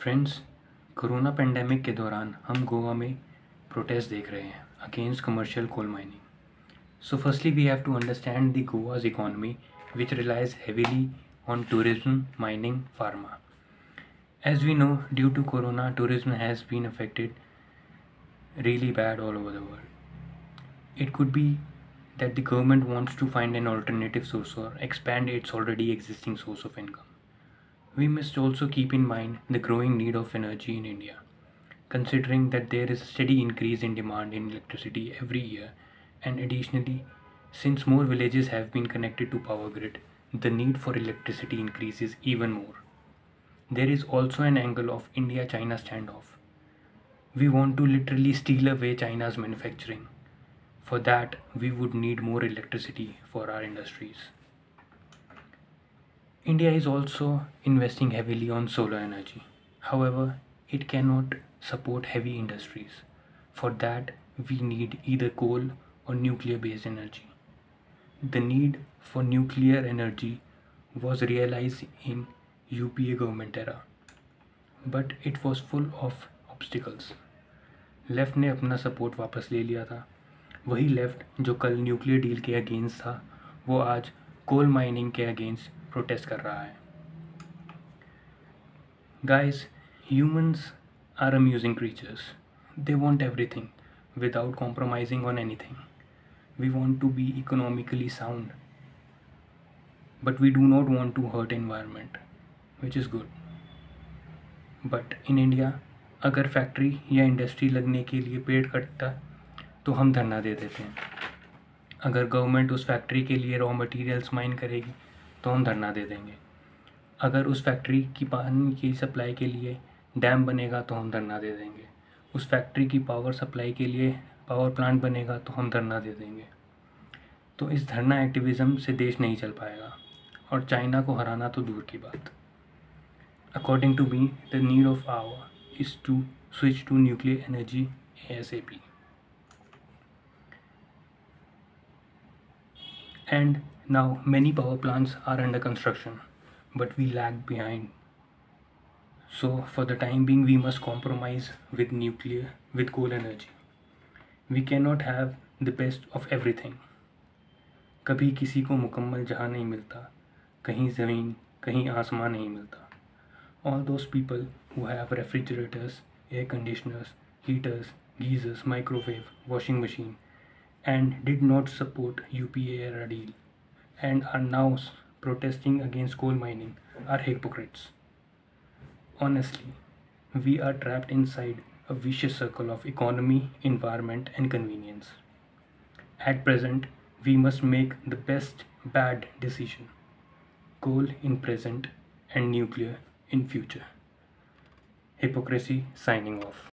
Friends, corona pandemic के दौरान हम गोवा में प्रोटेस्ट देख रहे हैं against commercial coal mining. So firstly we have to understand the Goa's economy, which relies heavily on tourism, mining, pharma. As we know, due to corona, tourism has been affected really bad all over the world. It could be that the government wants to find an alternative source or expand its already existing source of income. We must also keep in mind the growing need of energy in India, considering that there is a steady increase in demand in electricity every year, and additionally, since more villages have been connected to power grid, the need for electricity increases even more. There is also an angle of India-China standoff. We want to literally steal away China's manufacturing. For that, we would need more electricity for our industries. India is also investing heavily on solar energy. However, it cannot support heavy industries. For that, we need either coal or nuclear based energy. The need for nuclear energy was realized in UPA government era, but it was full of obstacles. Left ने अपना support वापस ले लिया था. वही left जो कल nuclear deal के अगेंस्ट था, वो आज कोल माइनिंग के अगेंस्ट प्रोटेस्ट कर रहा है. Guys, humans are amusing creatures. They want everything without compromising on anything. We want to be economically sound, but we do not want to hurt environment, which is good. But in India, अगर factory या industry लगने के लिए पेड़ कटता तो हम धरना दे देते हैं. अगर गवर्नमेंट उस फैक्ट्री के लिए रॉ मटेरियल्स माइन करेगी तो हम धरना दे देंगे. अगर उस फैक्ट्री की पानी की सप्लाई के लिए डैम बनेगा तो हम धरना दे देंगे. उस फैक्ट्री की पावर सप्लाई के लिए पावर प्लांट बनेगा तो हम धरना दे देंगे. तो इस धरना एक्टिविज़म से देश नहीं चल पाएगा, और चाइना को हराना तो दूर की बात. According to me, the need of hour is to switch to nuclear energy ASAP. And now many power plants are under construction, but we lag behind. So for the time being, we must compromise with coal energy. We cannot have the best of everything. कभी किसी को मुकम्मल जहां नहीं मिलता, कहीं ज़मीन कहीं आसमान नहीं मिलता. All those people who have refrigerators, air conditioners, heaters, geysers, microwave, washing machine, and did not support UPA era deal and are now protesting against coal mining are hypocrites. Honestly, we are trapped inside a vicious circle of economy, environment, and convenience. At present, we must make the best bad decision. Coal in present and nuclear in future. Hypocrisy signing off.